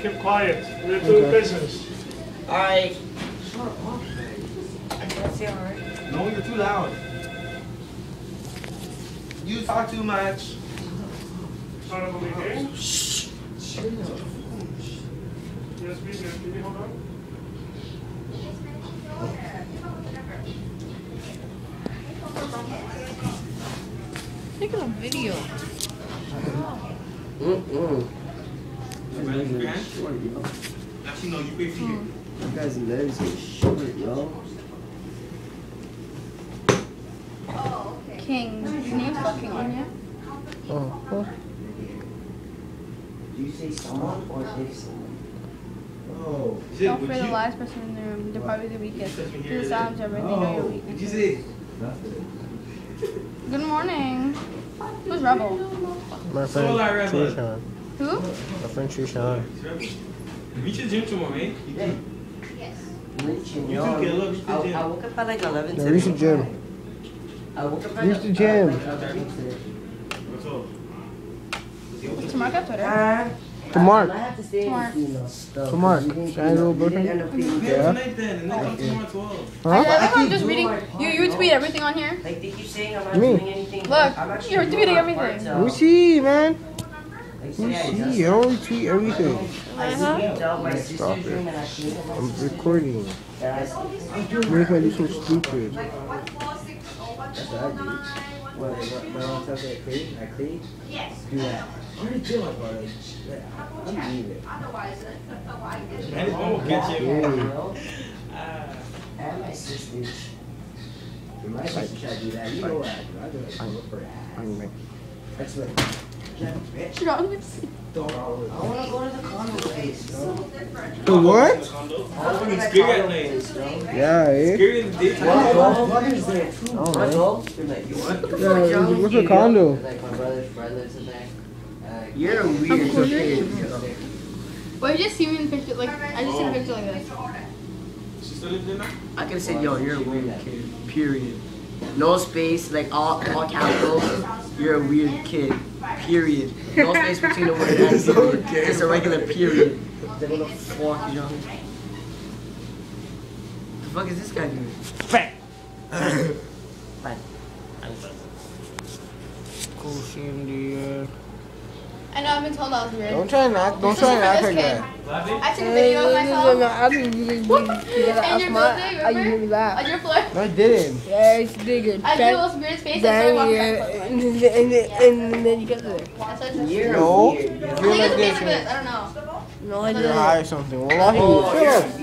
Keep quiet. We're doing business. Alright. Shut up, man. That's it, alright. No, you're too loud. You talk too much. Son of a meeting. Shh. Yes, we can. Can you hold on? Taking a video. Actually, no, you pay for you. You guys' legs are short, yo. King. His name's fucking Anya. Do you say someone or if someone? Oh. Don't fear the last person in the room. They're probably the weakest. Do the sounds of everything know your Did you weaknesses. say? Good morning. Who's Rebel? My So friend like Red Bull. Trishan. Who? My friend Trishan. Reach the gym tomorrow, man. Yes. You too, Caleb. Reach the I gym. woke up at like 11 Yeah, reach the gym. I woke up at Reach the gym. What's up? Tomorrow got Twitter. To Mark. I have to stay Mark. in the stuff. To Mark. You didn't- Shine little you boyfriend. didn't end up being Yeah, there. tonight then, and then come tomorrow at 12. Huh? Everyone's just do reading. my part, You tweet everything on here? Like they keep saying I'm not Me. doing anything. Look, I'm actually you're doing tweeting my everything. part, Let me see, man. Like, Let say me I see. just- I don't retweet everything. I sweeped out my sister's Stop it. room and I cleaned it I'm myself. recording. And I sleep. Make me do some stupid. That's what I do. What, my mom tells me I clean? I clean? Yes. Do that. Where did you like, brother? I'm leaving. Man, this one will catch you. You know? And my sisters. When my sister tried to do that, you know what I do. I do like look for ass. That's what. Bitch. You're on I this. want to go to the condo place, bro. The what? I want to go to It's that scary at condo night. place, bro. Yeah, eh? Scary in the daytime. Brother's there too. Oh, My man. dog. They're like, you want? Yeah, what's a condo? Like my brother's friend lives in there. You're a weird I'm cool. kid. Well, you just see me in the picture, like, I just see a picture like this. She still lives in there? I could say, yo, you're a weird kid. Period. No space, like all capitals. You're a weird kid. Period. No space between the word and period. Just a regular period. Then what the fuck, John? The fuck is this guy doing? Fat. Fine. Cool seeing the. I know I've been told I was weird. Don't try and act. Don't try and act like that. I took a video of myself. I think you did. And your birthday, You made me remember? laugh. On your floor. No, I didn't. Yeah, it's bigger. I did the most weirdest face. I started walking back. And then you get there. That's what it says. You're No. weird. I Feel think like it's a this. face of this. I don't know. No, I You're didn't. high or something. Well, why Oh, you? Shut up.